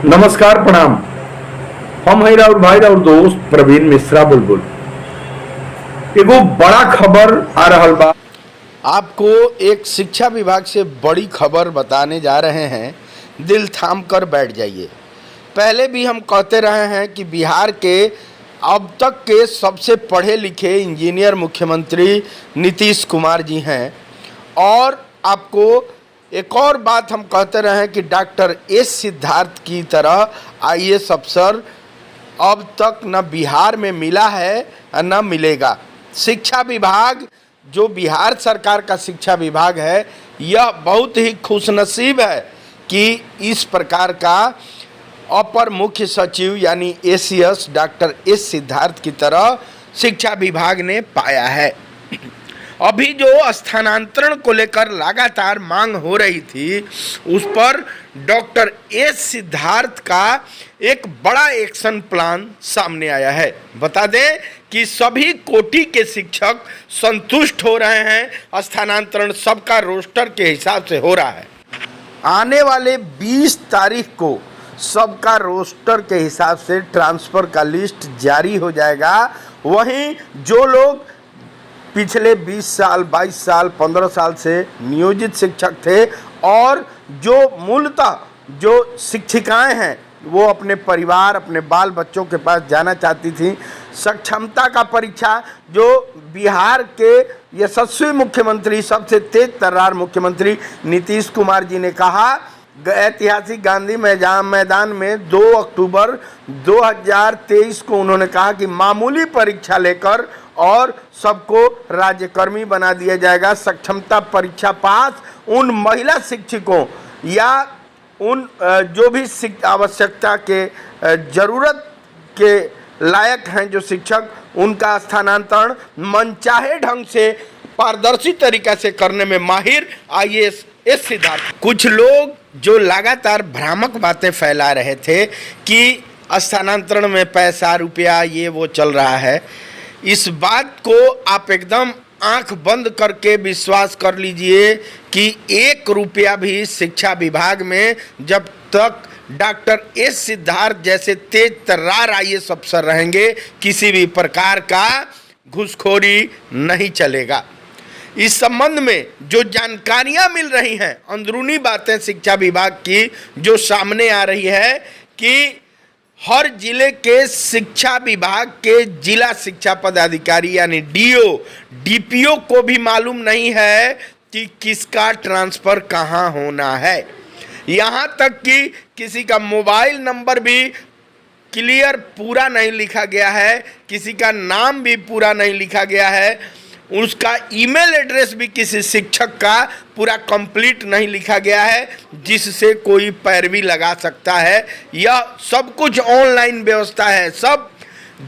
नमस्कार प्रणाम। हम है राउर भाई और दोस्त प्रवीण मिश्रा बुलबुल। एगो बड़ा खबर आ रहल बा। आपको एक शिक्षा विभाग से बड़ी खबर बताने जा रहे हैं। दिल थाम कर बैठ जाइए। पहले भी हम कहते रहे हैं कि बिहार के अब तक के सबसे पढ़े लिखे इंजीनियर मुख्यमंत्री नीतीश कुमार जी हैं। और आपको एक और बात हम कहते रहे हैं कि डॉक्टर एस सिद्धार्थ की तरह आईएएस अफसर अब तक न बिहार में मिला है न मिलेगा। शिक्षा विभाग जो बिहार सरकार का शिक्षा विभाग है, यह बहुत ही खुशनसीब है कि इस प्रकार का अपर मुख्य सचिव यानी एसीएस डॉक्टर एस सिद्धार्थ की तरह शिक्षा विभाग ने पाया है। अभी जो स्थानांतरण को लेकर लगातार मांग हो रही थी, उस पर डॉक्टर एस सिद्धार्थ का एक बड़ा एक्शन प्लान सामने आया है। बता दें कि सभी कोटि के शिक्षक संतुष्ट हो रहे हैं। स्थानांतरण सबका रोस्टर के हिसाब से हो रहा है। आने वाले 20 तारीख को सबका रोस्टर के हिसाब से ट्रांसफ़र का लिस्ट जारी हो जाएगा। वहीं जो लोग पिछले 20 साल 22 साल 15 साल से नियोजित शिक्षक थे और जो मूलतः जो शिक्षिकाएं हैं वो अपने परिवार अपने बाल बच्चों के पास जाना चाहती थी, सक्षमता का परीक्षा जो बिहार के यशस्वी मुख्यमंत्री सबसे तेज तर्रार मुख्यमंत्री नीतीश कुमार जी ने कहा, ऐतिहासिक गांधी मैदान में 2 अक्टूबर 2023 को उन्होंने कहा कि मामूली परीक्षा लेकर और सबको राज्यकर्मी बना दिया जाएगा। सक्षमता परीक्षा पास उन महिला शिक्षकों या उन जो भी आवश्यकता के ज़रूरत के लायक हैं जो शिक्षक, उनका स्थानांतरण मनचाहे ढंग से पारदर्शी तरीका से करने में माहिर आईएएस एस सिद्धार्थ। कुछ लोग जो लगातार भ्रामक बातें फैला रहे थे कि स्थानांतरण में पैसा रुपया ये वो चल रहा है, इस बात को आप एकदम आंख बंद करके विश्वास कर लीजिए कि 1 रुपया भी शिक्षा विभाग में जब तक डॉक्टर एस सिद्धार्थ जैसे तेज तर्रार आईएएस अफसर रहेंगे, किसी भी प्रकार का घूसखोरी नहीं चलेगा। इस संबंध में जो जानकारियां मिल रही हैं, अंदरूनी बातें शिक्षा विभाग की जो सामने आ रही है कि हर जिले के शिक्षा विभाग के जिला शिक्षा पदाधिकारी यानी डीओ डीपीओ को भी मालूम नहीं है कि किसका ट्रांसफ़र कहां होना है। यहां तक कि किसी का मोबाइल नंबर भी क्लियर पूरा नहीं लिखा गया है, किसी का नाम भी पूरा नहीं लिखा गया है, उसका ईमेल एड्रेस भी किसी शिक्षक का पूरा कंप्लीट नहीं लिखा गया है जिससे कोई पैरवी लगा सकता है। यह सब कुछ ऑनलाइन व्यवस्था है। सब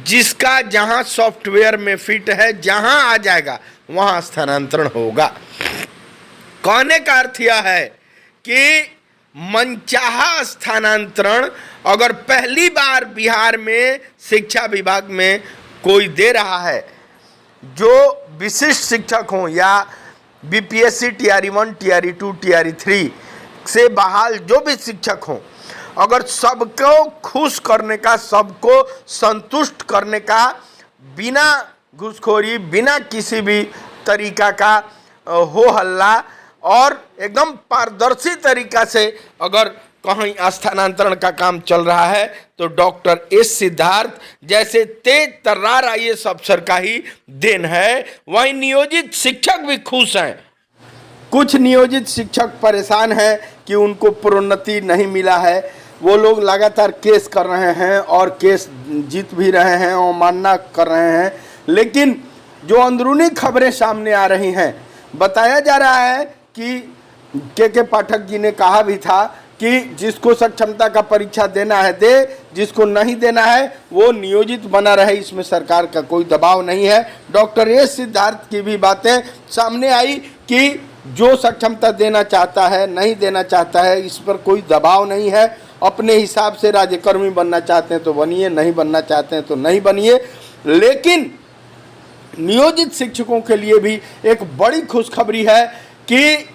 जिसका जहां सॉफ्टवेयर में फिट है, जहां आ जाएगा वहां स्थानांतरण होगा। कहने का अर्थ यह है कि मनचाहा स्थानांतरण अगर पहली बार बिहार में शिक्षा विभाग में कोई दे रहा है, जो विशिष्ट शिक्षक हों या बीपीएससी टीआरई 1 टीआरई 2 टीआरई 3 से बहाल जो भी शिक्षक हों, अगर सबको खुश करने का, सबको संतुष्ट करने का, बिना घूसखोरी बिना किसी भी तरीका का हो हल्ला और एकदम पारदर्शी तरीका से अगर कहीं स्थानांतरण का काम चल रहा है तो डॉक्टर एस सिद्धार्थ जैसे तेज तर्रार आईएएस अफसर का ही देन है। वहीं नियोजित शिक्षक भी खुश हैं। कुछ नियोजित शिक्षक परेशान हैं कि उनको प्रोन्नति नहीं मिला है। वो लोग लगातार केस कर रहे हैं और केस जीत भी रहे हैं, अवमानना कर रहे हैं। लेकिन जो अंदरूनी खबरें सामने आ रही हैं, बताया जा रहा है कि के पाठक जी ने कहा भी था कि जिसको सक्षमता का परीक्षा देना है दे, जिसको नहीं देना है वो नियोजित बना रहे, इसमें सरकार का कोई दबाव नहीं है। डॉक्टर एस सिद्धार्थ की भी बातें सामने आई कि जो सक्षमता देना चाहता है नहीं देना चाहता है, इस पर कोई दबाव नहीं है। अपने हिसाब से राज्यकर्मी बनना चाहते हैं तो बनिए, नहीं बनना चाहते हैं तो नहीं बनिए। लेकिन नियोजित शिक्षकों के लिए भी एक बड़ी खुशखबरी है कि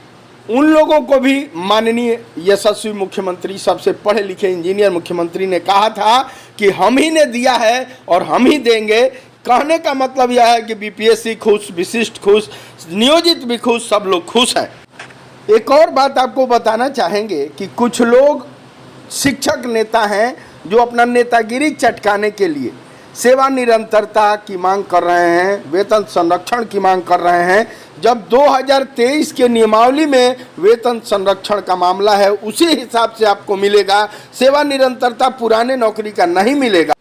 उन लोगों को भी माननीय यशस्वी मुख्यमंत्री, सबसे पढ़े लिखे इंजीनियर मुख्यमंत्री ने कहा था कि हम ही ने दिया है और हम ही देंगे। कहने का मतलब यह है कि बीपीएससी खुश, विशिष्ट खुश, नियोजित भी खुश, सब लोग खुश हैं। एक और बात आपको बताना चाहेंगे कि कुछ लोग शिक्षक नेता हैं जो अपना नेतागिरी चटकाने के लिए सेवा निरंतरता की मांग कर रहे हैं, वेतन संरक्षण की मांग कर रहे हैं। जब 2023 के नियमावली में वेतन संरक्षण का मामला है, उसी हिसाब से आपको मिलेगा, सेवा निरंतरता पुराने नौकरी का नहीं मिलेगा।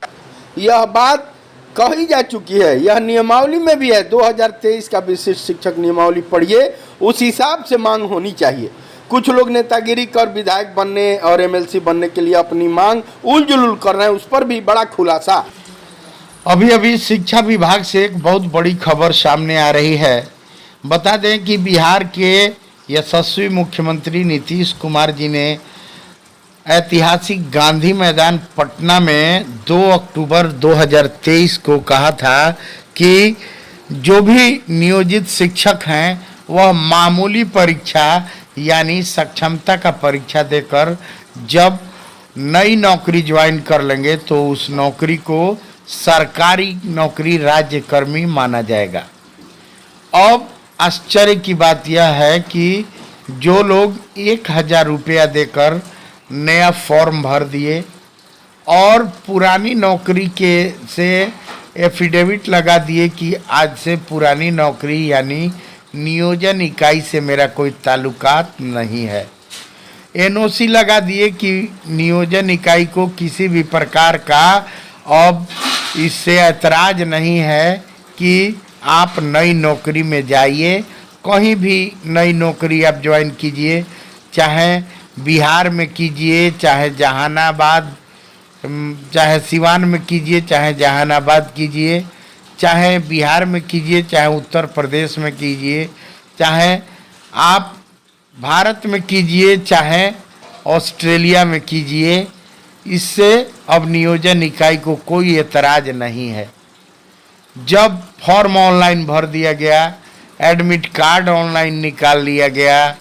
यह बात कही जा चुकी है, यह नियमावली में भी है। 2023 का विशिष्ट शिक्षक नियमावली पढ़िए, उस हिसाब से मांग होनी चाहिए। कुछ लोग नेतागिरी कर विधायक बनने और एमएलसी बनने के लिए अपनी मांग उलझुल कर रहे हैं, उस पर भी बड़ा खुलासा। अभी शिक्षा विभाग से एक बहुत बड़ी खबर सामने आ रही है। बता दें कि बिहार के यशस्वी मुख्यमंत्री नीतीश कुमार जी ने ऐतिहासिक गांधी मैदान पटना में 2 अक्टूबर 2023 को कहा था कि जो भी नियोजित शिक्षक हैं वह मामूली परीक्षा यानी सक्षमता का परीक्षा देकर जब नई नौकरी ज्वाइन कर लेंगे तो उस नौकरी को सरकारी नौकरी राज्यकर्मी माना जाएगा। अब आश्चर्य की बात यह है कि जो लोग 1000 रुपया देकर नया फॉर्म भर दिए और पुरानी नौकरी के से एफिडेविट लगा दिए कि आज से पुरानी नौकरी यानी नियोजन इकाई से मेरा कोई ताल्लुकात नहीं है, एनओसी लगा दिए कि नियोजन इकाई को किसी भी प्रकार का अब इससे ऐतराज नहीं है कि आप नई नौकरी में जाइए, कहीं भी नई नौकरी आप ज्वाइन कीजिए, चाहे बिहार में कीजिए, चाहे जहानाबाद, चाहे सिवान में कीजिए, चाहे जहानाबाद कीजिए, चाहे बिहार में कीजिए, चाहे उत्तर प्रदेश में कीजिए, चाहे आप भारत में कीजिए, चाहे ऑस्ट्रेलिया में कीजिए। इससे अब नियोजन इकाई को कोई एतराज़ नहीं है। जब फॉर्म ऑनलाइन भर दिया गया, एडमिट कार्ड ऑनलाइन निकाल लिया गया,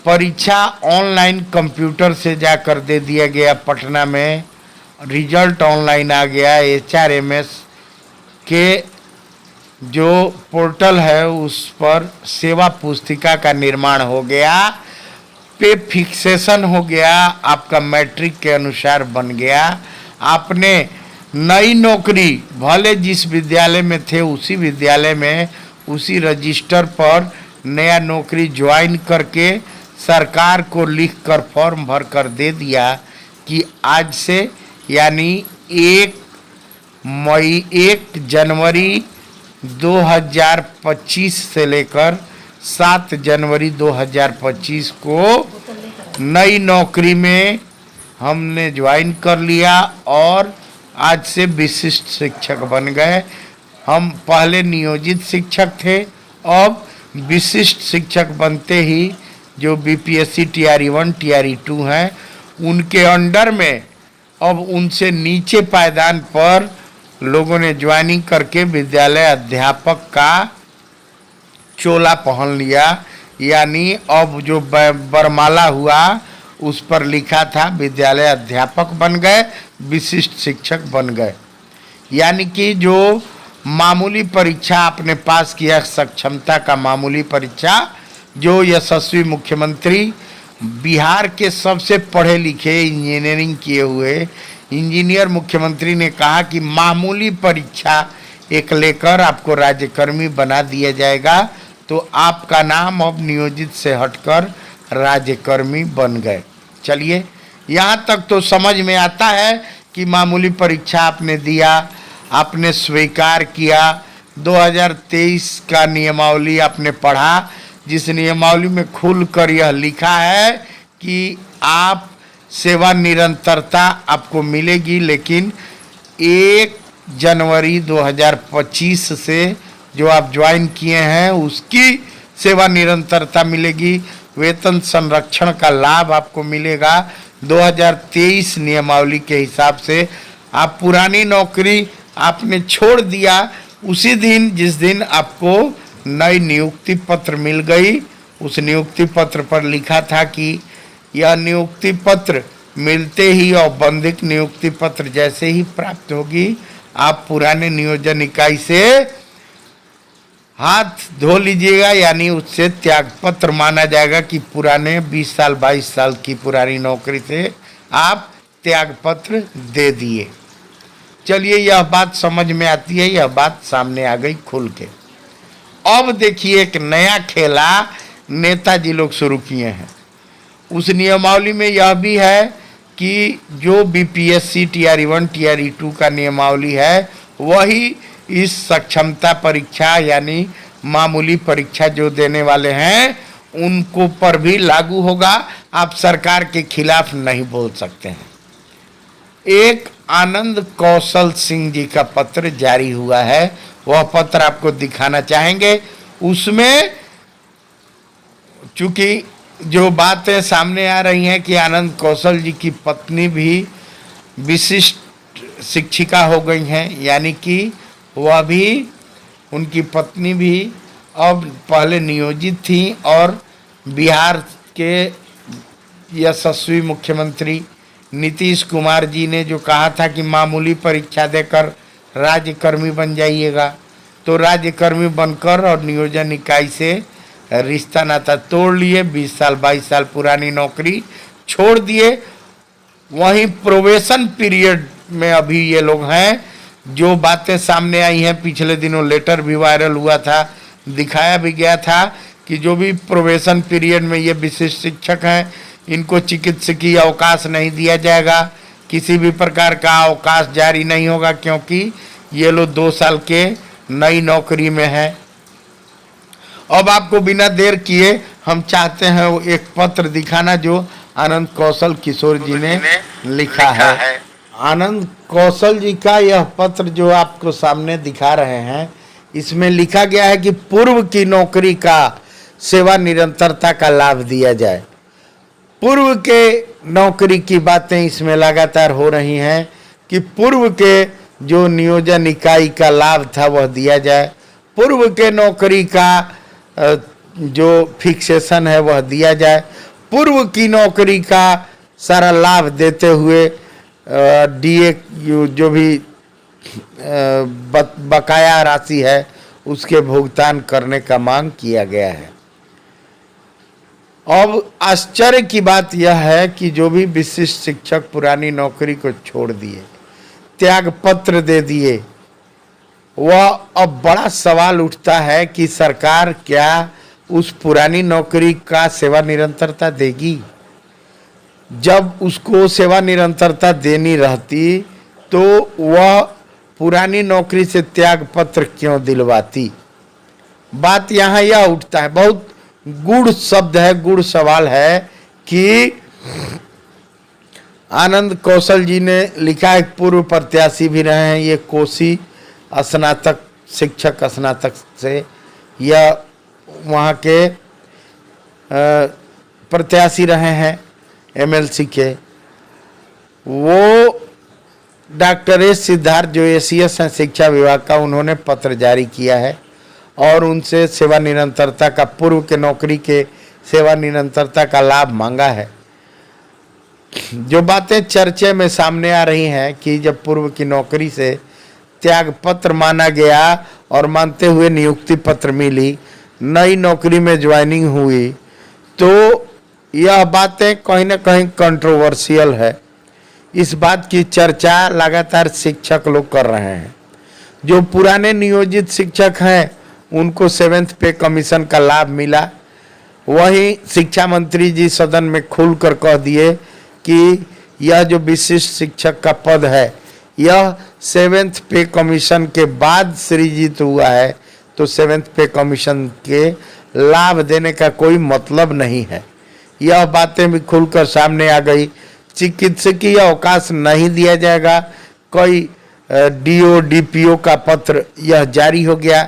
परीक्षा ऑनलाइन कंप्यूटर से जाकर दे दिया गया, पटना में रिजल्ट ऑनलाइन आ गया, एचआरएमएस के जो पोर्टल है उस पर सेवा पुस्तिका का निर्माण हो गया, पे फिक्सेशन हो गया, आपका मैट्रिक के अनुसार बन गया, आपने नई नौकरी भले जिस विद्यालय में थे उसी विद्यालय में उसी रजिस्टर पर नया नौकरी ज्वाइन करके सरकार को लिख कर फॉर्म भर कर दे दिया कि आज से यानी 1 जनवरी 2025 से लेकर 7 जनवरी 2025 को नई नौकरी में हमने ज्वाइन कर लिया और आज से विशिष्ट शिक्षक बन गए। हम पहले नियोजित शिक्षक थे, अब विशिष्ट शिक्षक बनते ही जो बीपीएससी टीआरई 1 टीआरई 2 हैं उनके अंडर में अब उनसे नीचे पायदान पर लोगों ने ज्वाइनिंग करके विद्यालय अध्यापक का चोला पहन लिया। यानी अब जो बरमाला हुआ उस पर लिखा था विद्यालय अध्यापक बन गए, विशिष्ट शिक्षक बन गए। यानी कि जो मामूली परीक्षा आपने पास किया, सक्षमता का मामूली परीक्षा, जो यशस्वी मुख्यमंत्री बिहार के सबसे पढ़े लिखे इंजीनियरिंग किए हुए इंजीनियर मुख्यमंत्री ने कहा कि मामूली परीक्षा एक लेकर आपको राज्यकर्मी बना दिया जाएगा, तो आपका नाम अब नियोजित से हटकर राज्यकर्मी बन गए। चलिए, यहाँ तक तो समझ में आता है कि मामूली परीक्षा आपने दिया, आपने स्वीकार किया। 2023 का नियमावली आपने पढ़ा, जिस नियमावली में खुलकर यह लिखा है कि आप सेवा निरंतरता आपको मिलेगी, लेकिन 1 जनवरी 2025 से जो आप ज्वाइन किए हैं उसकी सेवा निरंतरता मिलेगी, वेतन संरक्षण का लाभ आपको मिलेगा। 2023 नियमावली के हिसाब से आप पुरानी नौकरी आपने छोड़ दिया, उसी दिन जिस दिन आपको नई नियुक्ति पत्र मिल गई उस नियुक्ति पत्र पर लिखा था कि यह नियुक्ति पत्र मिलते ही औपबंधिक नियुक्ति पत्र जैसे ही प्राप्त होगी, आप पुराने नियोजन इकाई से हाथ धो लीजिएगा, यानी उससे त्याग पत्र माना जाएगा कि पुराने 20 साल 22 साल की पुरानी नौकरी से आप त्याग पत्र दे दिए। चलिए, यह बात समझ में आती है, यह बात सामने आ गई खुल के। अब देखिए, एक नया खेला नेताजी लोग शुरू किए हैं। उस नियमावली में यह भी है कि जो बीपीएससी टीआरई 1 टीआरई 2 का नियमावली है, वही इस सक्षमता परीक्षा यानी मामूली परीक्षा जो देने वाले हैं उनको पर भी लागू होगा। आप सरकार के खिलाफ नहीं बोल सकते हैं। एक आनंद कौशल सिंह जी का पत्र जारी हुआ है, वह पत्र आपको दिखाना चाहेंगे। उसमें चूंकि जो बातें सामने आ रही हैं कि आनंद कौशल जी की पत्नी भी विशिष्ट शिक्षिका हो गई हैं, यानी कि वह भी, उनकी पत्नी भी अब पहले नियोजित थी और बिहार के यशस्वी मुख्यमंत्री नीतीश कुमार जी ने जो कहा था कि मामूली परीक्षा देकर राज्यकर्मी बन जाइएगा, तो राज्यकर्मी बनकर और नियोजन इकाई से रिश्ता नाता तोड़ लिए, 20 साल 22 साल पुरानी नौकरी छोड़ दिए। वहीं प्रोबेशन पीरियड में अभी ये लोग हैं। जो बातें सामने आई हैं, पिछले दिनों लेटर भी वायरल हुआ था, दिखाया भी गया था कि जो भी प्रोबेशन पीरियड में ये विशिष्ट शिक्षक हैं, इनको चिकित्सकीय अवकाश नहीं दिया जाएगा, किसी भी प्रकार का अवकाश जारी नहीं होगा, क्योंकि ये लोग 2 साल के नई नौकरी में हैं। अब आपको बिना देर किए हम चाहते हैं वो एक पत्र दिखाना जो आनंद कौशल किशोर जी ने लिखा है। आनंद कौशल जी का यह पत्र जो आपको सामने दिखा रहे हैं, इसमें लिखा गया है कि पूर्व की नौकरी का सेवा निरंतरता का लाभ दिया जाए। पूर्व के नौकरी की बातें इसमें लगातार हो रही हैं कि पूर्व के जो नियोजन इकाई का लाभ था वह दिया जाए, पूर्व के नौकरी का जो फिक्सेशन है वह दिया जाए, पूर्व की नौकरी का सारा लाभ देते हुए डीए जो भी बकाया राशि है उसके भुगतान करने का मांग किया गया है। अब आश्चर्य की बात यह है कि जो भी विशिष्ट शिक्षक पुरानी नौकरी को छोड़ दिए, त्याग पत्र दे दिए, वह अब बड़ा सवाल उठता है कि सरकार क्या उस पुरानी नौकरी का सेवा निरंतरता देगी? जब उसको सेवा निरंतरता देनी रहती तो वह पुरानी नौकरी से त्याग पत्र क्यों दिलवाती? बात यहाँ यह उठता है, बहुत गूढ़ शब्द है, गूढ़ सवाल है कि आनंद कौशल जी ने लिखा, एक पूर्व प्रत्याशी भी रहे हैं, ये कोसी स्नातक शिक्षक स्नातक से या वहाँ के प्रत्याशी रहे हैं एमएलसी के। वो डॉक्टर एस सिद्धार्थ जो एसीएस हैं शिक्षा विभाग का, उन्होंने पत्र जारी किया है और उनसे सेवा निरंतरता का, पूर्व के नौकरी के सेवा निरंतरता का लाभ मांगा है। जो बातें चर्चे में सामने आ रही हैं कि जब पूर्व की नौकरी से त्याग पत्र माना गया और मानते हुए नियुक्ति पत्र मिली, नई नौकरी में ज्वाइनिंग हुई, तो यह बातें कहीं ना कहीं कंट्रोवर्शियल है। इस बात की चर्चा लगातार शिक्षक लोग कर रहे हैं। जो पुराने नियोजित शिक्षक हैं उनको 7th पे कमीशन का लाभ मिला। वहीं शिक्षा मंत्री जी सदन में खुलकर कह दिए कि यह जो विशिष्ट शिक्षक का पद है यह 7th पे कमीशन के बाद सृजित हुआ है, तो 7th पे कमीशन के लाभ देने का कोई मतलब नहीं है। यह बातें भी खुलकर सामने आ गई। चिकित्सकीय अवकाश नहीं दिया जाएगा। कोई डीओ डीपीओ का पत्र यह जारी हो गया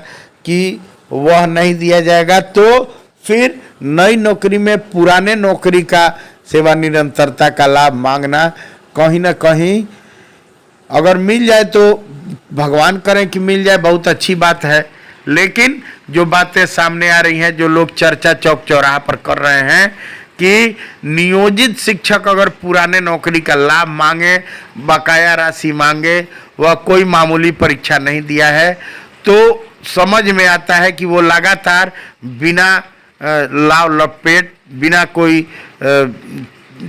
कि वह नहीं दिया जाएगा, तो फिर नई नौकरी में पुराने नौकरी का सेवा निरंतरता का लाभ मांगना कहीं ना कहीं, अगर मिल जाए तो भगवान करें कि मिल जाए, बहुत अच्छी बात है, लेकिन जो बातें सामने आ रही हैं, जो लोग चर्चा चौक चौराहा पर कर रहे हैं कि नियोजित शिक्षक अगर पुराने नौकरी का लाभ मांगे, बकाया राशि मांगे, वह कोई मामूली परीक्षा नहीं दिया है, तो समझ में आता है कि वो लगातार बिना लाव लपेट, बिना कोई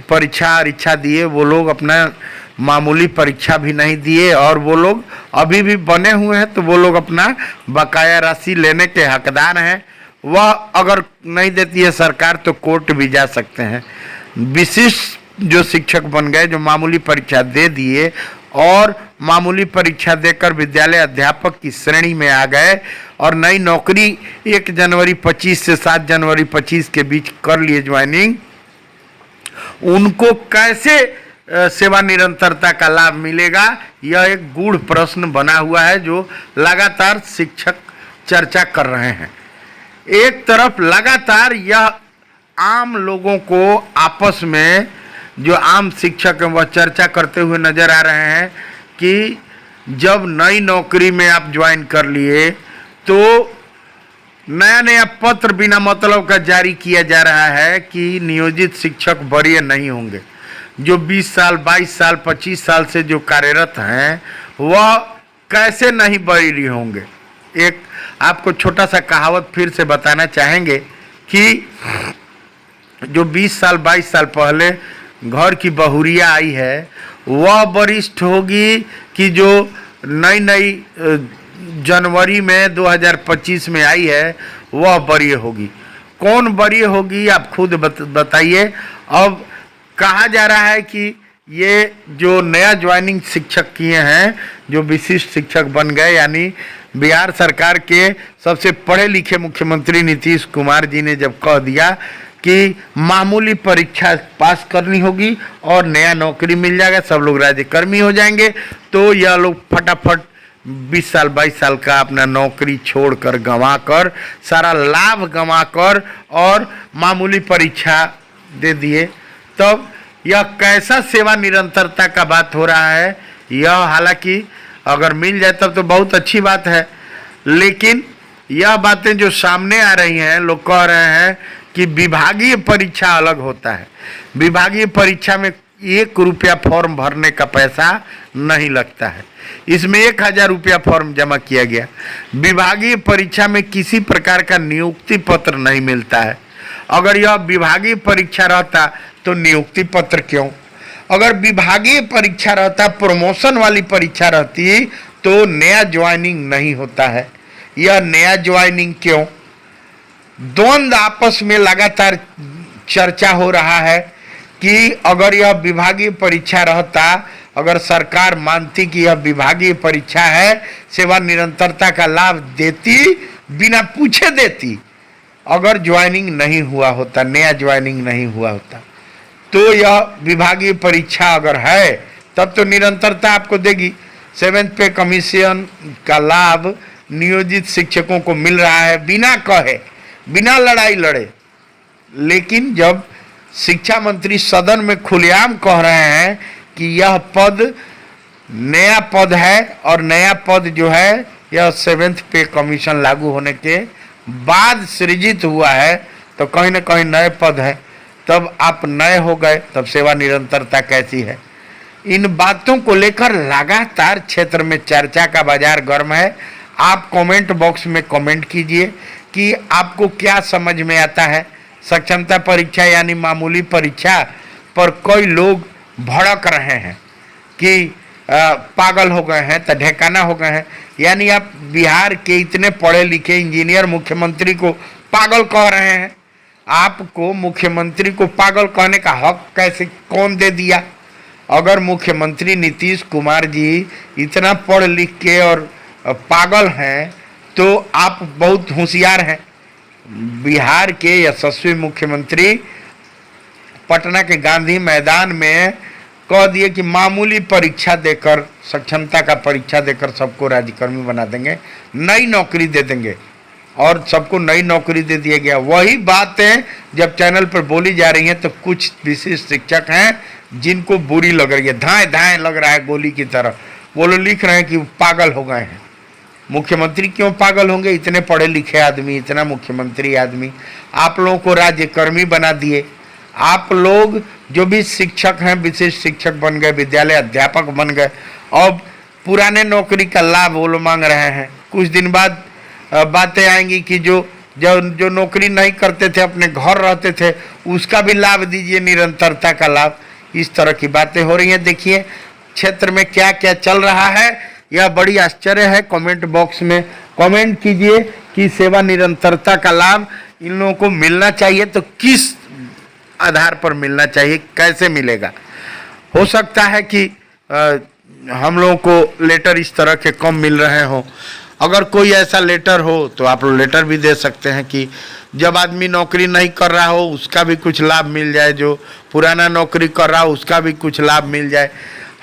परीक्षा दिए वो लोग अपना मामूली परीक्षा भी नहीं दिए, और वो लोग अभी भी बने हुए हैं, तो वो लोग अपना बकाया राशि लेने के हकदार हैं। वह अगर नहीं देती है सरकार तो कोर्ट भी जा सकते हैं। विशिष्ट जो शिक्षक बन गए, जो मामूली परीक्षा दे दिए और मामूली परीक्षा देकर विद्यालय अध्यापक की श्रेणी में आ गए और नई नौकरी 1 जनवरी 25 से 7 जनवरी 25 के बीच कर लिए ज्वाइनिंग, उनको कैसे सेवा निरंतरता का लाभ मिलेगा, यह एक गूढ़ प्रश्न बना हुआ है जो लगातार शिक्षक चर्चा कर रहे हैं। एक तरफ लगातार यह आम लोगों को आपस में, जो आम शिक्षक हैं वह चर्चा करते हुए नजर आ रहे हैं कि जब नई नौकरी में आप ज्वाइन कर लिए तो नया नया पत्र बिना मतलब का जारी किया जा रहा है कि नियोजित शिक्षक वरीय नहीं होंगे। जो 20 साल, 22 साल, 25 साल से जो कार्यरत हैं वह कैसे नहीं वरीय होंगे। एक आपको छोटा सा कहावत फिर से बताना चाहेंगे कि जो 20 साल, 22 साल पहले घर की बहुरिया आई है वह वरिष्ठ होगी कि जो नई जनवरी में 2025 में आई है वह वरीय होगी। कौन वरीय होगी आप खुद बताइए। अब कहा जा रहा है कि ये जो नया ज्वाइनिंग शिक्षक किए हैं, जो विशिष्ट शिक्षक बन गए, यानी बिहार सरकार के सबसे पढ़े लिखे मुख्यमंत्री नीतीश कुमार जी ने जब कह दिया कि मामूली परीक्षा पास करनी होगी और नया नौकरी मिल जाएगा, सब लोग राज्यकर्मी हो जाएंगे, तो यह लोग फटाफट 20 साल 22 साल का अपना नौकरी छोड़कर, गंवाकर, सारा लाभ गंवाकर और मामूली परीक्षा दे दिए। तब यह कैसा सेवा निरंतरता का बात हो रहा है। यह हालांकि अगर मिल जाए तब तो बहुत अच्छी बात है, लेकिन यह बातें जो सामने आ रही हैं, लोग कह रहे हैं कि विभागीय परीक्षा अलग होता है। विभागीय परीक्षा में 1 रुपया फॉर्म भरने का पैसा नहीं लगता है, इसमें 1000 रुपया फॉर्म जमा किया गया। विभागीय परीक्षा में किसी प्रकार का नियुक्ति पत्र नहीं मिलता है। अगर यह विभागीय परीक्षा रहता तो नियुक्ति पत्र क्यों? अगर विभागीय परीक्षा रहता, प्रमोशन वाली परीक्षा रहती, तो नया ज्वाइनिंग नहीं होता है। यह नया ज्वाइनिंग क्यों? द्वंद्व आपस में लगातार चर्चा हो रहा है कि अगर यह विभागीय परीक्षा रहता, अगर सरकार मानती कि यह विभागीय परीक्षा है, सेवा निरंतरता का लाभ देती, बिना पूछे देती, अगर ज्वाइनिंग नहीं हुआ होता, नया ज्वाइनिंग नहीं हुआ होता, तो यह विभागीय परीक्षा अगर है तब तो निरंतरता आपको देगी। 7th पे कमीशन का लाभ नियोजित शिक्षकों को मिल रहा है बिना कहे, बिना लड़ाई लड़े। लेकिन जब शिक्षा मंत्री सदन में खुलेआम कह रहे हैं कि यह पद नया पद है और नया पद जो है यह 7th पे कमीशन लागू होने के बाद सृजित हुआ है, तो कहीं ना कहीं नए पद है, तब आप नए हो गए, तब सेवा निरंतरता कैसी है? इन बातों को लेकर लगातार क्षेत्र में चर्चा का बाजार गर्म है। आप कमेंट बॉक्स में कमेंट कीजिए कि आपको क्या समझ में आता है। सक्षमता परीक्षा यानी मामूली परीक्षा पर कई लोग भड़क रहे हैं कि पागल हो गए हैं, ढेकाना हो गए हैं। यानी आप बिहार के इतने पढ़े लिखे इंजीनियर मुख्यमंत्री को पागल कह रहे हैं। आपको मुख्यमंत्री को पागल कहने का हक कैसे, कौन दे दिया? अगर मुख्यमंत्री नीतीश कुमार जी इतना पढ़ लिख के और पागल हैं तो आप बहुत होशियार हैं। बिहार के यशस्वी मुख्यमंत्री पटना के गांधी मैदान में कह दिए कि मामूली परीक्षा देकर, सक्षमता का परीक्षा देकर सबको राज्यकर्मी बना देंगे, नई नौकरी दे देंगे, और सबको नई नौकरी दे दिया गया। वही बातें जब चैनल पर बोली जा रही हैं तो कुछ विशिष्ट शिक्षक हैं जिनको बुरी लग रही है, धाएं धाएं लग रहा है गोली की तरह। वो लोग लिख रहे हैं कि पागल हो गए हैं। मुख्यमंत्री क्यों पागल होंगे? इतने पढ़े लिखे आदमी, इतना मुख्यमंत्री आदमी, आप लोगों को राज्यकर्मी बना दिए। आप लोग जो भी शिक्षक हैं, विशेष शिक्षक बन गए, विद्यालय अध्यापक बन गए, अब पुराने नौकरी का लाभ वो लोग मांग रहे हैं। कुछ दिन बाद बातें आएंगी कि जो नौकरी नहीं करते थे, अपने घर रहते थे, उसका भी लाभ दीजिए, निरंतरता का लाभ। इस तरह की बातें हो रही हैं। देखिए क्षेत्र में क्या क्या चल रहा है, यह बड़ी आश्चर्य है। कमेंट बॉक्स में कमेंट कीजिए कि सेवा निरंतरता का लाभ इन लोगों को मिलना चाहिए तो किस आधार पर मिलना चाहिए, कैसे मिलेगा। हो सकता है कि हम लोगों को लेटर इस तरह के कम मिल रहे हों। अगर कोई ऐसा लेटर हो तो आप लोग लेटर भी दे सकते हैं कि जब आदमी नौकरी नहीं कर रहा हो उसका भी कुछ लाभ मिल जाए, जो पुराना नौकरी कर रहा हो उसका भी कुछ लाभ मिल जाए।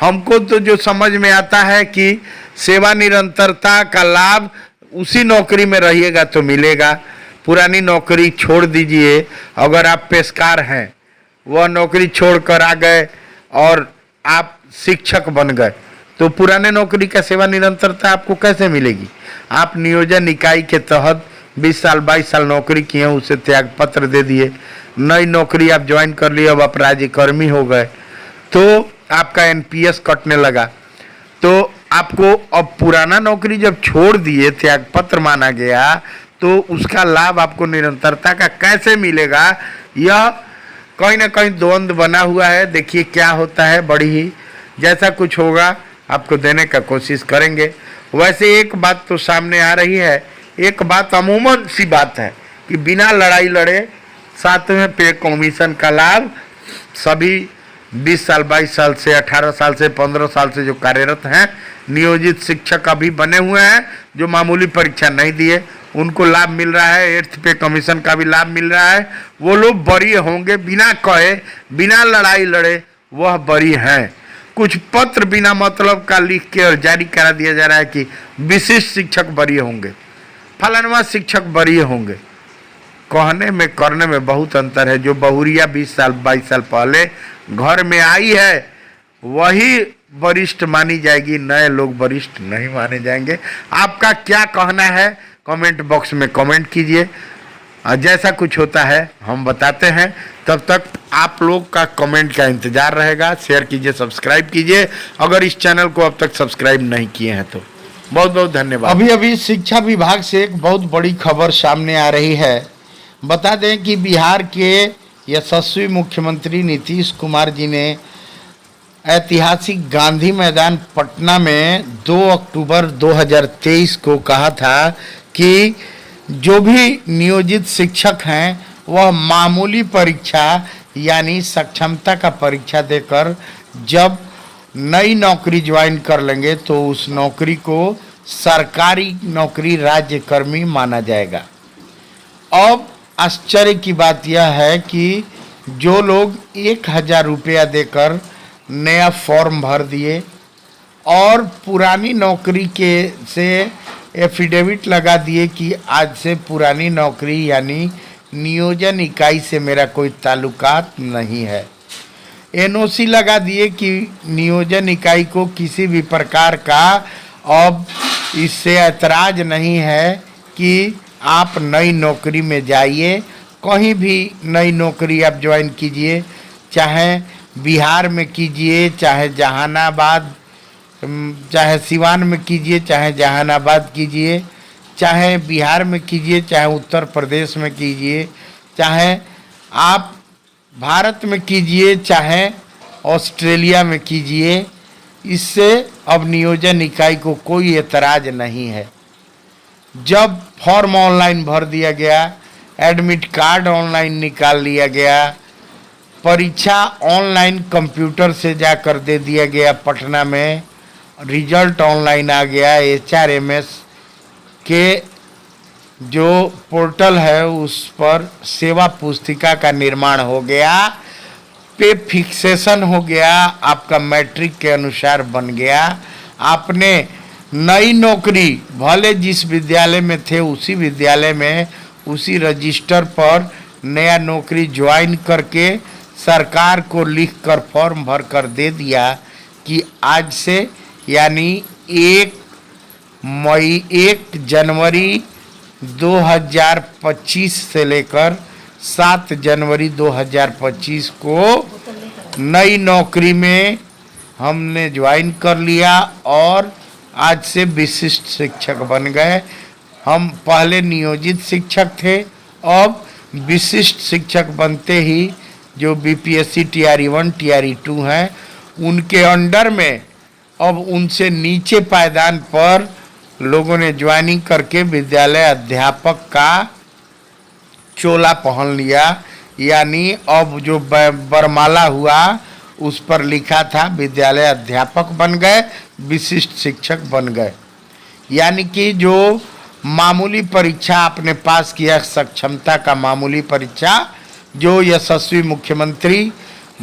हमको तो जो समझ में आता है कि सेवा निरंतरता का लाभ उसी नौकरी में रहिएगा तो मिलेगा। पुरानी नौकरी छोड़ दीजिए। अगर आप पेशकार हैं, वह नौकरी छोड़कर आ गए और आप शिक्षक बन गए, तो पुराने नौकरी का सेवा निरंतरता आपको कैसे मिलेगी? आप नियोजन इकाई के तहत 20 साल 22 साल नौकरी किए, उसे त्याग पत्र दे दिए, नई नौकरी आप ज्वाइन कर लिए, अब आप राज्यकर्मी हो गए, तो आपका एनपीएस कटने लगा। तो आपको अब पुराना नौकरी जब छोड़ दिए, त्याग पत्र माना गया, तो उसका लाभ आपको निरंतरता का कैसे मिलेगा? यह कहीं ना कहीं द्वंद्व बना हुआ है। देखिए क्या होता है, बड़ी ही जैसा कुछ होगा आपको देने का कोशिश करेंगे। वैसे एक बात तो सामने आ रही है, एक बात अमूमन सी बात है कि बिना लड़ाई लड़े 7वें पे कमीशन का लाभ सभी 20 साल 22 साल से 18 साल से 15 साल से जो कार्यरत हैं, नियोजित शिक्षक अभी बने हुए हैं, जो मामूली परीक्षा नहीं दिए, उनको लाभ मिल रहा है। 8th पे कमीशन का भी लाभ मिल रहा है। वो लोग बरी होंगे, बिना कहे, बिना लड़ाई लड़े वह बरी हैं। कुछ पत्र बिना मतलब का लिख के और जारी करा दिया जा रहा है कि विशिष्ट शिक्षक बरी होंगे, फलानवा शिक्षक बरी होंगे। कहने में करने में बहुत अंतर है। जो बहुरिया 20 साल 22 साल पहले घर में आई है वही वरिष्ठ मानी जाएगी, नए लोग वरिष्ठ नहीं माने जाएंगे। आपका क्या कहना है कमेंट बॉक्स में कमेंट कीजिए। जैसा कुछ होता है हम बताते हैं। तब तक आप लोग का कमेंट का इंतजार रहेगा। शेयर कीजिए, सब्सक्राइब कीजिए अगर इस चैनल को अब तक सब्सक्राइब नहीं किए हैं तो। बहुत बहुत धन्यवाद। अभी शिक्षा विभाग से एक बहुत बड़ी खबर सामने आ रही है। बता दें कि बिहार के यशस्वी मुख्यमंत्री नीतीश कुमार जी ने ऐतिहासिक गांधी मैदान पटना में 2 अक्टूबर 2023 को कहा था कि जो भी नियोजित शिक्षक हैं वह मामूली परीक्षा यानी सक्षमता का परीक्षा देकर जब नई नौकरी ज्वाइन कर लेंगे तो उस नौकरी को सरकारी नौकरी राज्यकर्मी माना जाएगा। अब आश्चर्य की बात यह है कि जो लोग 1000 रुपया देकर नया फॉर्म भर दिए और पुरानी नौकरी के से एफिडेविट लगा दिए कि आज से पुरानी नौकरी यानी नियोजन इकाई से मेरा कोई ताल्लुकात नहीं है, एनओसी लगा दिए कि नियोजन इकाई को किसी भी प्रकार का अब इससे ऐतराज नहीं है कि आप नई नौकरी में जाइए, कहीं भी नई नौकरी आप ज्वाइन कीजिए, चाहे बिहार में कीजिए, चाहे जहानाबाद, चाहे सिवान में कीजिए, चाहे जहानाबाद कीजिए, चाहे बिहार में कीजिए, चाहे उत्तर प्रदेश में कीजिए, चाहे आप भारत में कीजिए, चाहे ऑस्ट्रेलिया में कीजिए। इससे अब नियोजन इकाई को कोई एतराज़ नहीं है। जब फॉर्म ऑनलाइन भर दिया गया, एडमिट कार्ड ऑनलाइन निकाल लिया गया, परीक्षा ऑनलाइन कंप्यूटर से जाकर दे दिया गया, पटना में रिजल्ट ऑनलाइन आ गया, HRMS के जो पोर्टल है उस पर सेवा पुस्तिका का निर्माण हो गया, पे फिक्सेशन हो गया, आपका मैट्रिक के अनुसार बन गया। आपने नई नौकरी भले जिस विद्यालय में थे उसी विद्यालय में उसी रजिस्टर पर नया नौकरी ज्वाइन करके सरकार को लिखकर फॉर्म भर कर दे दिया कि आज से यानी 1 1 जनवरी 2025 से लेकर 7 जनवरी 2025 को नई नौकरी में हमने ज्वाइन कर लिया और आज से विशिष्ट शिक्षक बन गए। हम पहले नियोजित शिक्षक थे, अब विशिष्ट शिक्षक बनते ही जो बीपीएससी टीआरई 1 टीआरई 2 हैं उनके अंडर में अब उनसे नीचे पायदान पर लोगों ने ज्वाइनिंग करके विद्यालय अध्यापक का चोला पहन लिया। यानी अब जो बरमाला हुआ उस पर लिखा था विद्यालय अध्यापक बन गए, विशिष्ट शिक्षक बन गए। यानी कि जो मामूली परीक्षा आपने पास किया, सक्षमता का मामूली परीक्षा, जो यशस्वी मुख्यमंत्री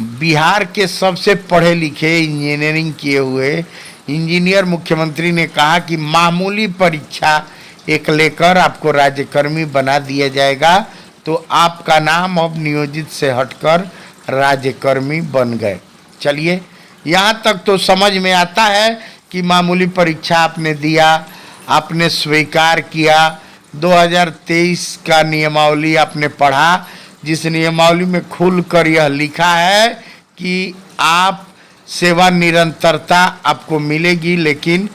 बिहार के सबसे पढ़े लिखे इंजीनियरिंग किए हुए इंजीनियर मुख्यमंत्री ने कहा कि मामूली परीक्षा एक लेकर आपको राज्यकर्मी बना दिया जाएगा, तो आपका नाम अब नियोजित से हटकर राज्यकर्मी बन गए। चलिए, यहाँ तक तो समझ में आता है कि मामूली परीक्षा आपने दिया, आपने स्वीकार किया। 2023 का नियमावली आपने पढ़ा, जिस नियमावली में खुलकर यह लिखा है कि आप सेवा निरंतरता आपको मिलेगी, लेकिन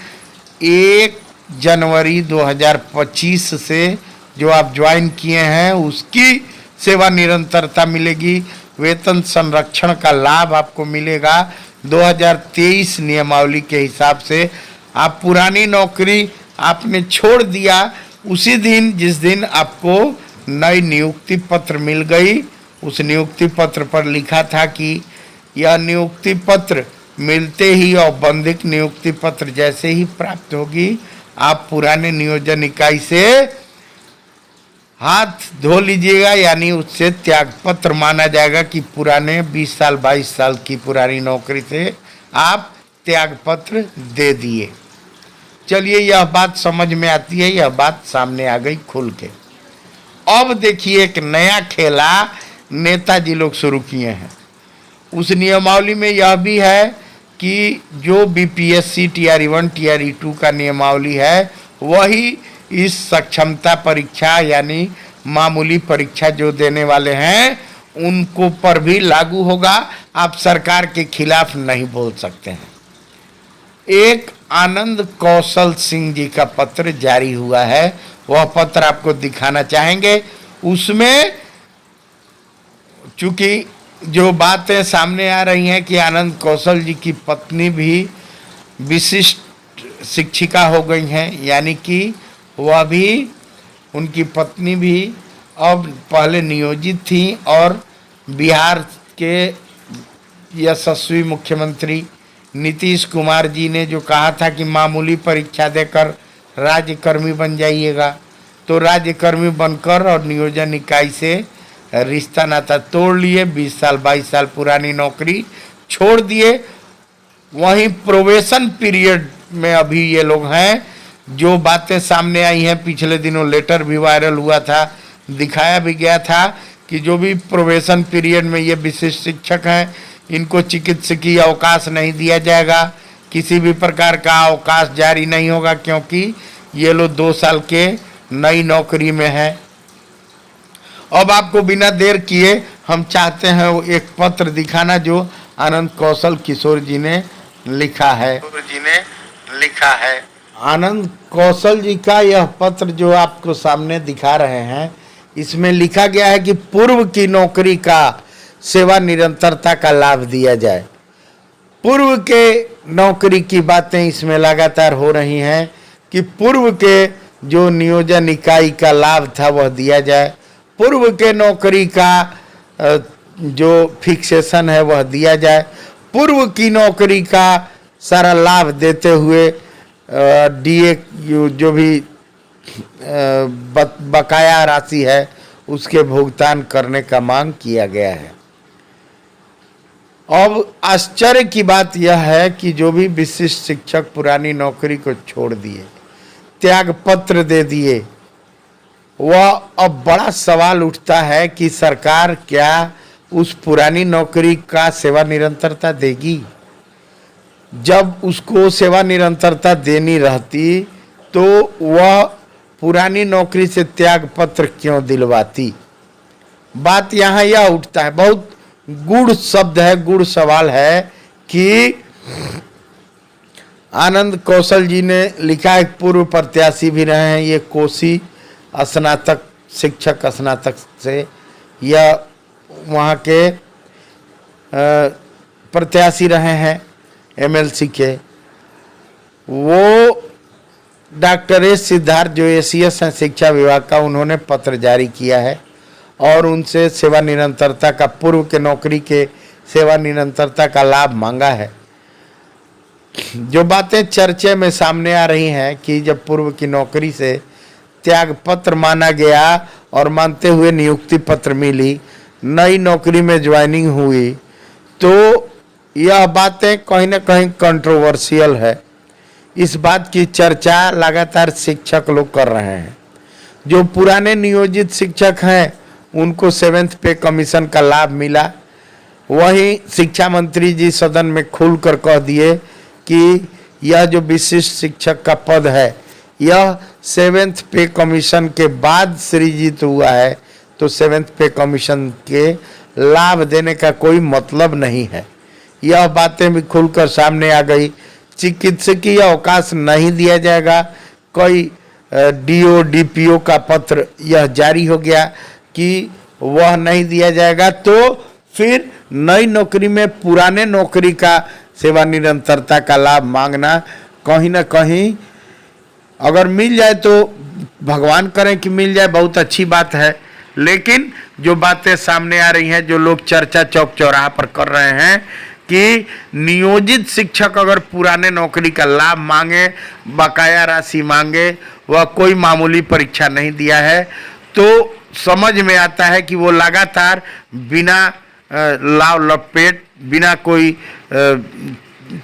1 जनवरी 2025 से जो आप ज्वाइन किए हैं उसकी सेवा निरंतरता मिलेगी। वेतन संरक्षण का लाभ आपको मिलेगा। 2023 नियमावली के हिसाब से आप पुरानी नौकरी आपने छोड़ दिया उसी दिन जिस दिन आपको नई नियुक्ति पत्र मिल गई। उस नियुक्ति पत्र पर लिखा था कि यह नियुक्ति पत्र मिलते ही औपबंधिक नियुक्ति पत्र जैसे ही प्राप्त होगी, आप पुराने नियोजन इकाई से हाथ धो लीजिएगा। यानी उससे त्याग पत्र माना जाएगा कि पुराने 20 साल 22 साल की पुरानी नौकरी से आप त्याग पत्र दे दिए। चलिए, यह बात समझ में आती है, यह बात सामने आ गई खुल के। अब देखिए, एक नया खेला नेताजी लोग शुरू किए हैं। उस नियमावली में यह भी है कि जो बीपीएससी टीआरई 1 टीआरई 2 का नियमावली है वही इस सक्षमता परीक्षा यानी मामूली परीक्षा जो देने वाले हैं उनको पर भी लागू होगा। आप सरकार के खिलाफ नहीं बोल सकते हैं। एक आनंद कौशल सिंह जी का पत्र जारी हुआ है, वह पत्र आपको दिखाना चाहेंगे। उसमें चूंकि जो बातें सामने आ रही हैं कि आनंद कौशल जी की पत्नी भी विशिष्ट शिक्षिका हो गई हैं, यानी कि वह भी, उनकी पत्नी भी अब पहले नियोजित थी और बिहार के यशस्वी मुख्यमंत्री नीतीश कुमार जी ने जो कहा था कि मामूली परीक्षा देकर राज्यकर्मी बन जाइएगा, तो राज्यकर्मी बनकर और नियोजन इकाई से रिश्ता नाता तोड़ लिए। 20 साल 22 साल पुरानी नौकरी छोड़ दिए। वहीं प्रोबेशन पीरियड में अभी ये लोग हैं। जो बातें सामने आई हैं, पिछले दिनों लेटर भी वायरल हुआ था, दिखाया भी गया था कि जो भी प्रोबेशन पीरियड में ये विशिष्ट शिक्षक हैं इनको चिकित्सकीय अवकाश नहीं दिया जाएगा, किसी भी प्रकार का अवकाश जारी नहीं होगा, क्योंकि ये लोग 2 साल के नई नौकरी में हैं। अब आपको बिना देर किए हम चाहते हैं वो एक पत्र दिखाना जो आनंद कौशल किशोर जी ने लिखा है। आनंद कौशल जी का यह पत्र जो आपको सामने दिखा रहे हैं, इसमें लिखा गया है कि पूर्व की नौकरी का सेवा निरंतरता का लाभ दिया जाए। पूर्व के नौकरी की बातें इसमें लगातार हो रही हैं कि पूर्व के जो नियोजन इकाई का लाभ था वह दिया जाए, पूर्व के नौकरी का जो फिक्सेशन है वह दिया जाए, पूर्व की नौकरी का सारा लाभ देते हुए डीए जो भी बकाया राशि है उसके भुगतान करने का मांग किया गया है। अब आश्चर्य की बात यह है कि जो भी विशिष्ट शिक्षक पुरानी नौकरी को छोड़ दिए, त्याग पत्र दे दिए, वह अब बड़ा सवाल उठता है कि सरकार क्या उस पुरानी नौकरी का सेवा निरंतरता देगी? जब उसको सेवा निरंतरता देनी रहती तो वह पुरानी नौकरी से त्याग पत्र क्यों दिलवाती। बात यहाँ यह उठता है, बहुत गूढ़ शब्द है, गूढ़ सवाल है कि आनंद कौशल जी ने लिखा, एक पूर्व प्रत्याशी भी रहे हैं, ये कोसी स्नातक शिक्षक स्नातक से, या वहाँ के प्रत्याशी रहे हैं एमएलसी के। वो डॉक्टर एस सिद्धार्थ जो एसीएस हैं शिक्षा विभाग का, उन्होंने पत्र जारी किया है और उनसे सेवा निरंतरता का, पूर्व के नौकरी के सेवा निरंतरता का लाभ मांगा है। जो बातें चर्चे में सामने आ रही हैं कि जब पूर्व की नौकरी से त्याग पत्र माना गया और मानते हुए नियुक्ति पत्र मिली, नई नौकरी में ज्वाइनिंग हुई, तो यह बातें कहीं ना कहीं कंट्रोवर्शियल है। इस बात की चर्चा लगातार शिक्षक लोग कर रहे हैं। जो पुराने नियोजित शिक्षक हैं उनको 7th पे कमीशन का लाभ मिला। वहीं शिक्षा मंत्री जी सदन में खुलकर कह दिए कि यह जो विशिष्ट शिक्षक का पद है यह 7th पे कमीशन के बाद सृजित हुआ है, तो 7th पे कमीशन के लाभ देने का कोई मतलब नहीं है। यह बातें भी खुलकर सामने आ गई। चिकित्सकीय अवकाश नहीं दिया जाएगा, कोई डीओ डीपीओ का पत्र यह जारी हो गया कि वह नहीं दिया जाएगा, तो फिर नई नौकरी में पुराने नौकरी का सेवा निरंतरता का लाभ मांगना कहीं ना कहीं, अगर मिल जाए तो भगवान करें कि मिल जाए, बहुत अच्छी बात है। लेकिन जो बातें सामने आ रही हैं, जो लोग चर्चा चौक चौराहा पर कर रहे हैं कि नियोजित शिक्षक अगर पुराने नौकरी का लाभ मांगे, बकाया राशि मांगे, वह कोई मामूली परीक्षा नहीं दिया है, तो समझ में आता है कि वो लगातार बिना लाव लपेट, बिना कोई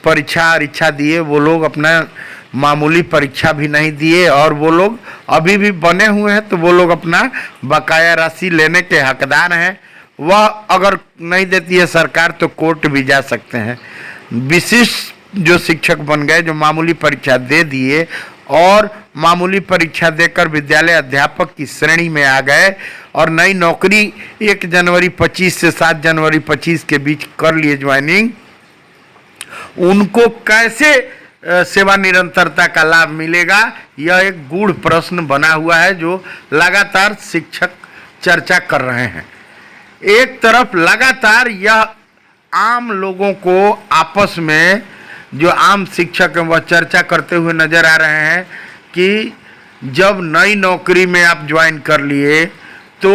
परीक्षा दिए वो लोग अपना मामूली परीक्षा भी नहीं दिए, और वो लोग अभी भी बने हुए हैं, तो वो लोग अपना बकाया राशि लेने के हकदार हैं। वह अगर नहीं देती है सरकार तो कोर्ट भी जा सकते हैं। विशिष्ट जो शिक्षक बन गए, जो मामूली परीक्षा दे दिए और मामूली परीक्षा देकर विद्यालय अध्यापक की श्रेणी में आ गए और नई नौकरी 1 जनवरी 25 से 7 जनवरी 25 के बीच कर लिए ज्वाइनिंग, उनको कैसे सेवा निरंतरता का लाभ मिलेगा, यह एक गूढ़ प्रश्न बना हुआ है जो लगातार शिक्षक चर्चा कर रहे हैं। एक तरफ लगातार यह आम लोगों को आपस में, जो आम शिक्षक हैं वह चर्चा करते हुए नजर आ रहे हैं कि जब नई नौकरी में आप ज्वाइन कर लिए तो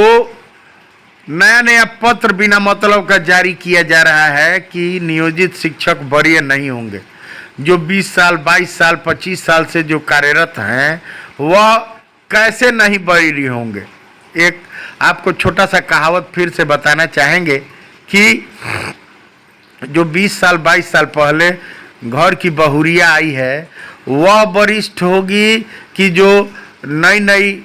नया नया पत्र बिना मतलब का जारी किया जा रहा है कि नियोजित शिक्षक वरीय नहीं होंगे। जो 20 साल 22 साल 25 साल से जो कार्यरत हैं वह कैसे नहीं वरीय होंगे। एक आपको छोटा सा कहावत फिर से बताना चाहेंगे कि जो 20 साल 22 साल पहले घर की बहुरिया आई है वह वरिष्ठ होगी कि जो नई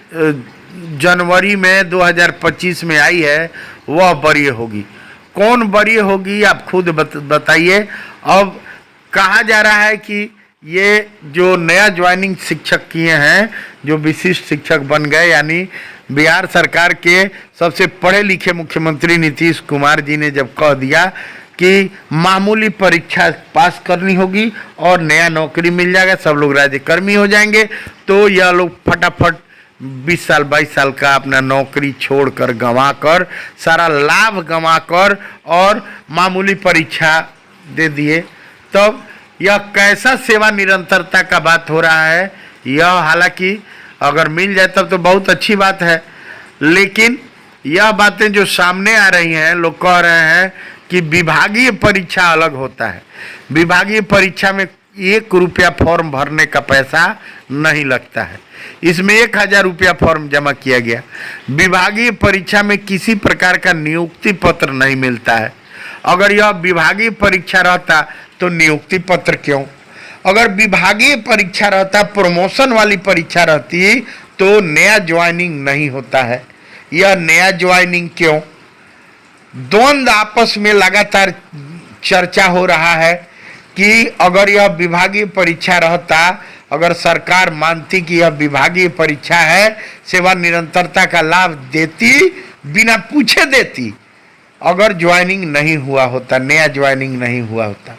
जनवरी में 2025 में आई है वह वरीय होगी। कौन वरीय होगी आप खुद बताइए। अब कहा जा रहा है कि ये जो नया ज्वाइनिंग शिक्षक किए हैं, जो विशिष्ट शिक्षक बन गए, यानी बिहार सरकार के सबसे पढ़े लिखे मुख्यमंत्री नीतीश कुमार जी ने जब कह दिया कि मामूली परीक्षा पास करनी होगी और नया नौकरी मिल जाएगा, सब लोग राज्यकर्मी हो जाएंगे, तो यह लोग फटाफट 20 साल 22 साल का अपना नौकरी छोड़कर गंवाकर, सारा लाभ गंवाकर और मामूली परीक्षा दे दिए। तब यह कैसा सेवा निरंतरता का बात हो रहा है। यह हालांकि अगर मिल जाए तब तो बहुत अच्छी बात है, लेकिन यह बातें जो सामने आ रही हैं, लोग कह रहे हैं कि विभागीय परीक्षा अलग होता है। विभागीय परीक्षा में 1 रुपया फॉर्म भरने का पैसा नहीं लगता है, इसमें 1000 रुपया फॉर्म जमा किया गया। विभागीय परीक्षा में किसी प्रकार का नियुक्ति पत्र नहीं मिलता है। अगर यह विभागीय परीक्षा रहता तो नियुक्ति पत्र क्यों? अगर विभागीय परीक्षा रहता, प्रमोशन वाली परीक्षा रहती, तो नया ज्वाइनिंग नहीं होता है। यह नया ज्वाइनिंग क्यों? द्वंद्व आपस में लगातार चर्चा हो रहा है कि अगर यह विभागीय परीक्षा रहता अगर सरकार मानती कि यह विभागीय परीक्षा है, सेवा निरंतरता का लाभ देती, बिना पूछे देती। अगर ज्वाइनिंग नहीं हुआ होता, नया ज्वाइनिंग नहीं हुआ होता,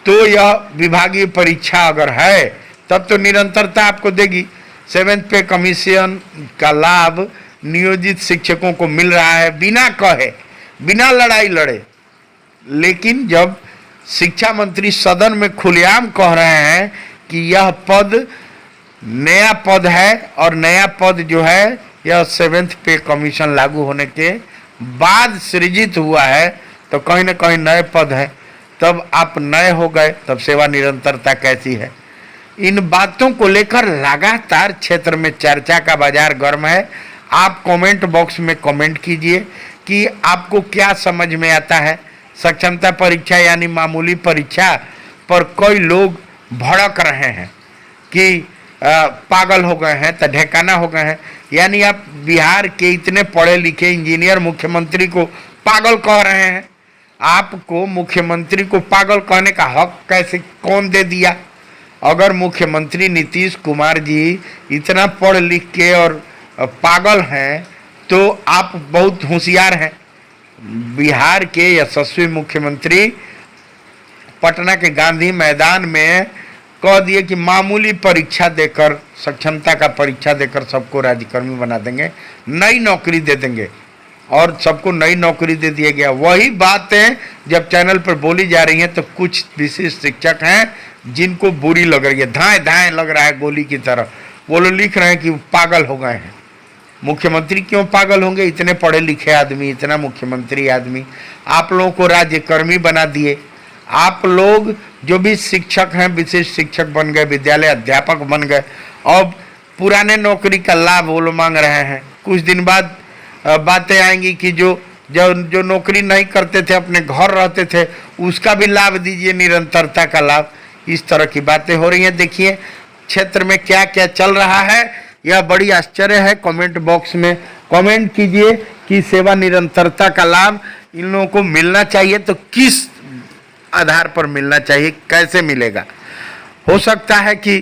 तो यह विभागीय परीक्षा अगर है तब तो निरंतरता आपको देगी। 7th पे कमीशन का लाभ नियोजित शिक्षकों को मिल रहा है बिना कहे, बिना लड़ाई लड़े। लेकिन जब शिक्षा मंत्री सदन में खुलेआम कह रहे हैं कि यह पद नया पद है और नया पद जो है यह 7th पे कमीशन लागू होने के बाद सृजित हुआ है, तो कहीं ना कहीं नए पद है, तब आप नए हो गए, तब सेवा निरंतरता कैसी है? इन बातों को लेकर लगातार क्षेत्र में चर्चा का बाजार गर्म है। आप कमेंट बॉक्स में कमेंट कीजिए कि आपको क्या समझ में आता है। सक्षमता परीक्षा यानी मामूली परीक्षा पर कई लोग भड़क रहे हैं कि पागल हो गए हैं, तढ़ेकाना हो गए हैं। यानी आप बिहार के इतने पढ़े लिखे इंजीनियर मुख्यमंत्री को पागल कह रहे हैं। आपको मुख्यमंत्री को पागल कहने का हक कैसे कौन दे दिया? अगर मुख्यमंत्री नीतीश कुमार जी इतना पढ़ लिख के और पागल हैं तो आप बहुत होशियार हैं। बिहार के यशस्वी मुख्यमंत्री पटना के गांधी मैदान में कह दिए कि मामूली परीक्षा देकर, सक्षमता का परीक्षा देकर सबको राज्यकर्मी बना देंगे, नई नौकरी दे देंगे, और सबको नई नौकरी दे दिया गया। वही बातें जब चैनल पर बोली जा रही हैं तो कुछ विशिष्ट शिक्षक हैं जिनको बुरी लग रही है, धाएं धाएं लग रहा है गोली की तरह। वो लोग लिख रहे हैं कि पागल हो गए हैं। मुख्यमंत्री क्यों पागल होंगे? इतने पढ़े लिखे आदमी, इतना मुख्यमंत्री आदमी, आप लोगों को राज्यकर्मी बना दिए। आप लोग जो भी शिक्षक हैं, विशेष शिक्षक बन गए, विद्यालय अध्यापक बन गए, अब पुराने नौकरी का लाभ वो लोग मांग रहे हैं। कुछ दिन बाद बातें आएंगी कि जो नौकरी नहीं करते थे, अपने घर रहते थे, उसका भी लाभ दीजिए, निरंतरता का लाभ। इस तरह की बातें हो रही हैं। देखिए क्षेत्र में क्या क्या चल रहा है, यह बड़ी आश्चर्य है। कमेंट बॉक्स में कमेंट कीजिए कि सेवा निरंतरता का लाभ इन लोगों को मिलना चाहिए तो किस आधार पर मिलना चाहिए, कैसे मिलेगा? हो सकता है कि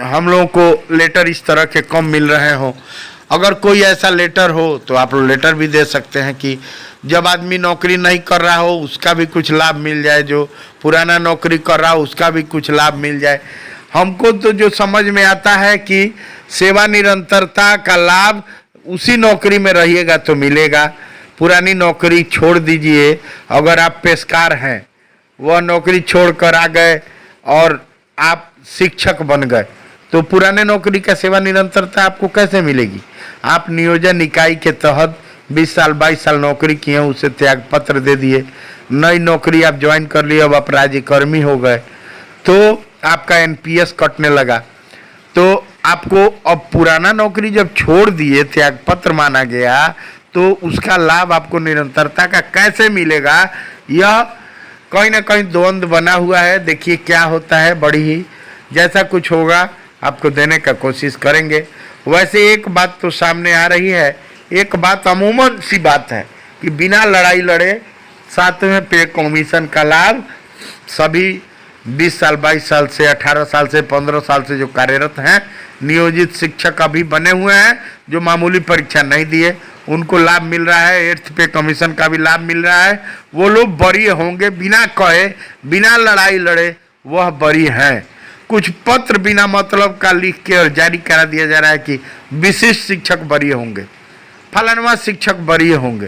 हम लोगों को लेटर इस तरह के कम मिल रहे हों। अगर कोई ऐसा लेटर हो तो आप लोग लेटर भी दे सकते हैं कि जब आदमी नौकरी नहीं कर रहा हो उसका भी कुछ लाभ मिल जाए, जो पुराना नौकरी कर रहा हो उसका भी कुछ लाभ मिल जाए। हमको तो जो समझ में आता है कि सेवा निरंतरता का लाभ उसी नौकरी में रहिएगा तो मिलेगा। पुरानी नौकरी छोड़ दीजिए। अगर आप पेशकार हैं, वह नौकरी छोड़कर आ गए और आप शिक्षक बन गए, तो पुराने नौकरी का सेवा निरंतरता आपको कैसे मिलेगी? आप नियोजन इकाई के तहत 20 साल 22 साल नौकरी किए, उसे त्याग पत्र दे दिए, नई नौकरी आप ज्वाइन कर लिए, अब आप राज्यकर्मी हो गए, तो आपका एनपीएस कटने लगा। तो आपको अब पुराना नौकरी जब छोड़ दिए, त्याग पत्र माना गया, तो उसका लाभ आपको निरंतरता का कैसे मिलेगा? यह कहीं ना कहीं द्वंद्व बना हुआ है। देखिए क्या होता है। बड़ी ही जैसा कुछ होगा आपको देने का कोशिश करेंगे। वैसे एक बात तो सामने आ रही है, एक बात अमूमन सी बात है कि बिना लड़ाई लड़े 7वें पे कमीशन का लाभ सभी 20 साल 22 साल से 18 साल से 15 साल से जो कार्यरत हैं, नियोजित शिक्षक अभी बने हुए हैं, जो मामूली परीक्षा नहीं दिए, उनको लाभ मिल रहा है। 8th पे कमीशन का भी लाभ मिल रहा है। वो लोग बरी होंगे बिना कहे, बिना लड़ाई लड़े वह बरी हैं। कुछ पत्र बिना मतलब का लिख के और जारी करा दिया जा रहा है कि विशिष्ट शिक्षक बरी होंगे, फलानवा शिक्षक बरी होंगे।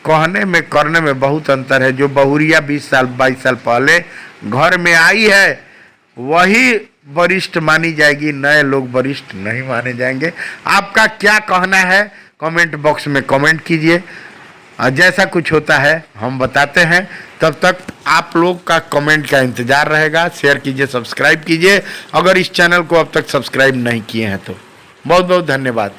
कहने में करने में बहुत अंतर है। जो बहुरिया 20 साल 22 साल पहले घर में आई है वही वरिष्ठ मानी जाएगी, नए लोग वरिष्ठ नहीं माने जाएंगे। आपका क्या कहना है कमेंट बॉक्स में कमेंट कीजिए। जैसा कुछ होता है हम बताते हैं। तब तक आप लोग का कमेंट का इंतजार रहेगा। शेयर कीजिए, सब्सक्राइब कीजिए अगर इस चैनल को अब तक सब्सक्राइब नहीं किए हैं तो। बहुत बहुत धन्यवाद।